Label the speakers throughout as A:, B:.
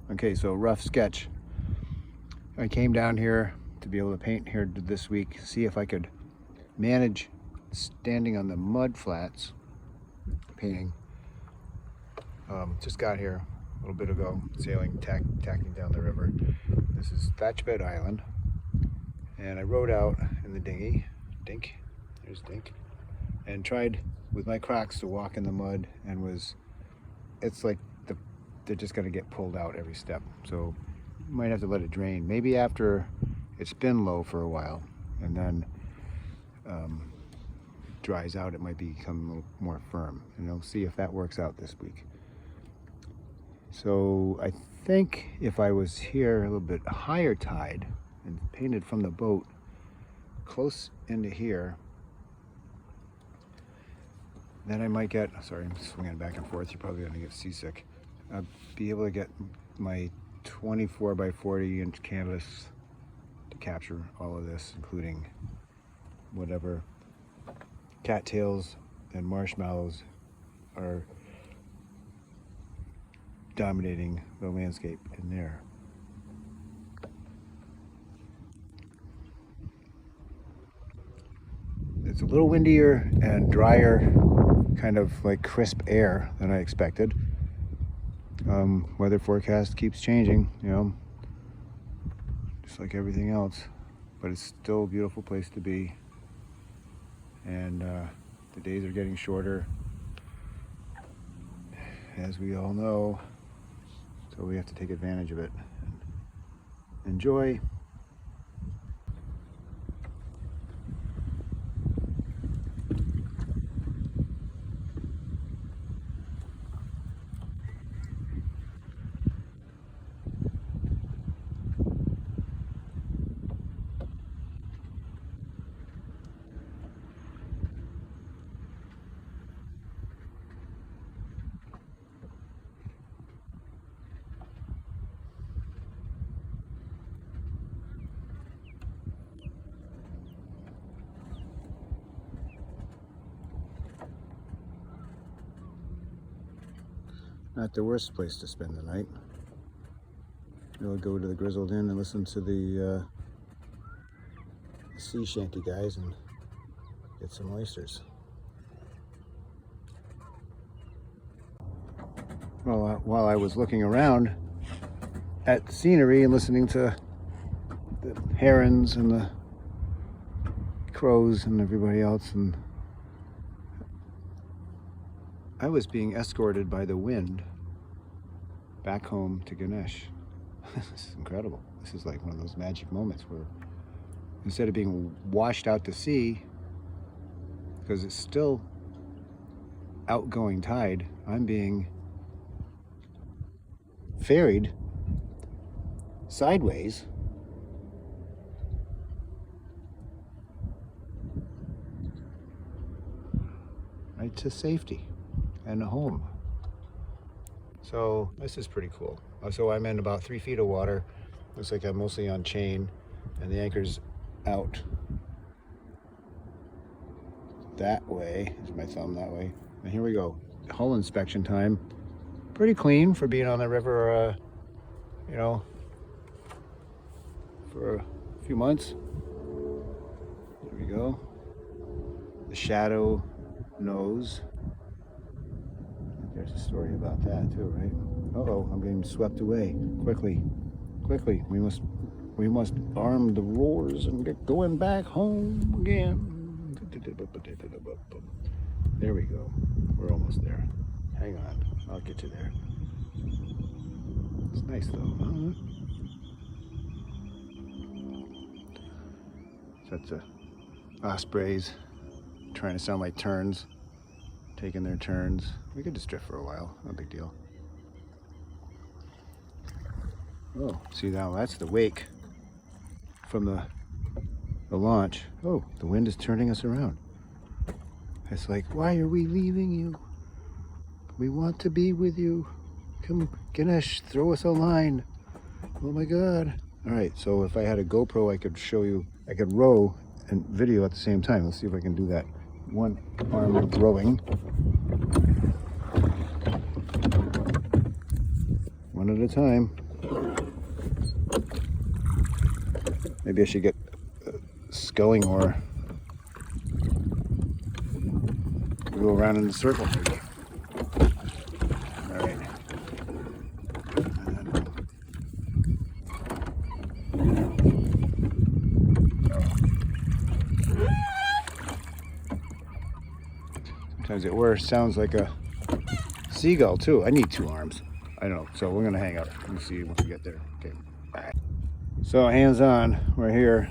A: Okay, so rough sketch. I came down here to be able to paint here this week, see if I could manage standing on the mud flats painting. Just got here a little bit ago, sailing, tacking down the river. This is Thatched Island, and I rode out in the dinghy, there's Dink, and tried with my Crocs to walk in the mud, and it's like they're just gonna get pulled out every step. So you might have to let it drain. Maybe after it's been low for a while, and then dries out, it might become a little more firm. And I'll see if that works out this week. So I think if I was here a little bit higher tide and painted from the boat close into here, then I might get, sorry, I'm swinging back and forth, you're probably gonna get seasick. I'll be able to get my 24 by 40 inch canvas to capture all of this, including whatever cattails and marshmallows are dominating the landscape in there. It's a little windier and drier, kind of like crisp air than I expected. Weather forecast keeps changing, just like everything else, but it's still a beautiful place to be. And the days are getting shorter, as we all know, so we have to take advantage of it and enjoy. Not the worst place to spend the night. We'll go to the Grizzled Inn and listen to the sea shanty guys and get some oysters. Well, while I was looking around at the scenery and listening to the herons and the crows and everybody else, and I was being escorted by the wind back home to Ganesh. This is incredible. This is like one of those magic moments where instead of being washed out to sea, because it's still outgoing tide, I'm being ferried sideways right to safety and home. So this is pretty cool. So I'm in about 3 feet of water. Looks like I'm mostly on chain, and the anchor's out that way. There's my thumb that way. And here we go. Hull inspection time. Pretty clean for being on the river, for a few months. There we go. The shadow nose. There's a story about that too, right? Uh-oh, I'm getting swept away. Quickly. We must arm the roars and get going back home again. There we go. We're almost there. Hang on, I'll get you there. It's nice though, huh? That's ospreys trying to sound like terns. Taking their turns. We could just drift for a while, no big deal. Oh, see now that's the wake from the launch. Oh, the wind is turning us around. It's like, why are we leaving you? We want to be with you. Come, Ganesh, throw us a line. Oh my God. All right, so if I had a GoPro, I could show you, I could row and video at the same time. Let's see if I can do that. One arm rowing. One at a time. Maybe I should get sculling ore. Go around in the circle maybe. All right. Sometimes it sounds like a seagull too. I need 2 arms. I know. So we're gonna hang up and see when we get there. Okay. All right. So hands on, we're here.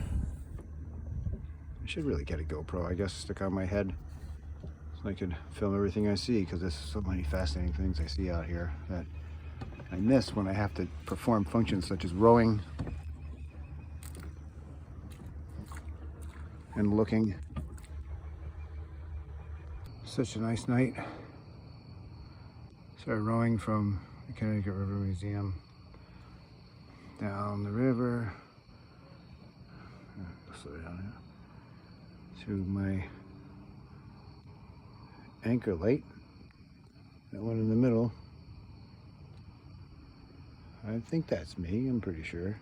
A: I should really get a GoPro, I guess, stick on my head so I can film everything I see, because there's so many fascinating things I see out here that I miss when I have to perform functions such as rowing and looking. Such a nice night. Started rowing from the Connecticut River Museum down the river, slow down here, to my anchor light, that one in the middle. I think that's me, I'm pretty sure.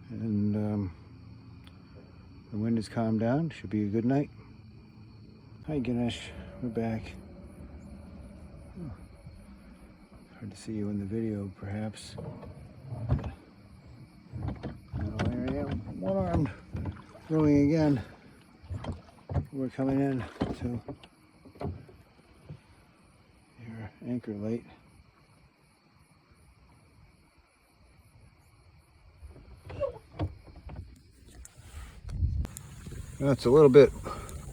A: And the wind has calmed down, should be a good night. Hi Ganesh, we're back. Oh, hard to see you in the video, perhaps. Now there I am, one-armed, rowing again. We're coming in to your anchor light. Well, it's a little bit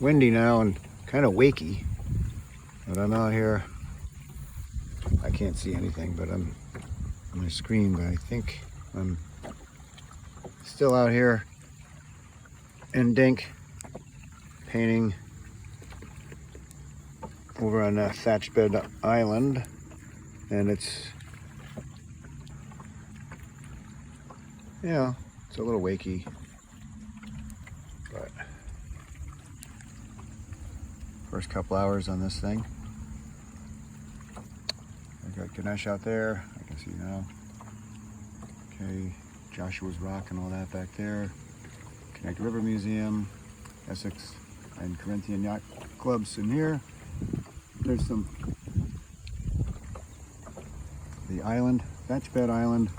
A: windy now and kind of wakey, but I'm out here. I can't see anything, but I'm on my screen, but I think I'm still out here in Dink painting over on Thatched Island, and it's, yeah, it's a little wakey, but first couple hours on this thing. I got Ganesh out there, I can see now. Okay, Joshua's Rock and all that back there. Connecticut River Museum, Essex and Corinthian Yacht Clubs in here. There's the island, Thatched Island.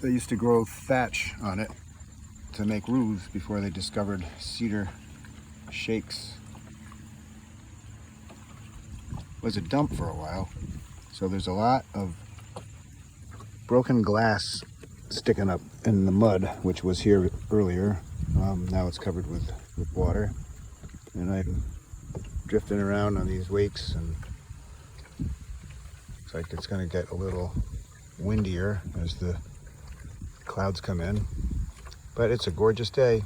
A: They used to grow thatch on it to make roofs before they discovered cedar shakes. It was a dump for a while, so there's a lot of broken glass sticking up in the mud, which was here earlier. Now it's covered with water, and I'm drifting around on these wakes, and looks like it's going to get a little windier as the clouds come in, but it's a gorgeous day.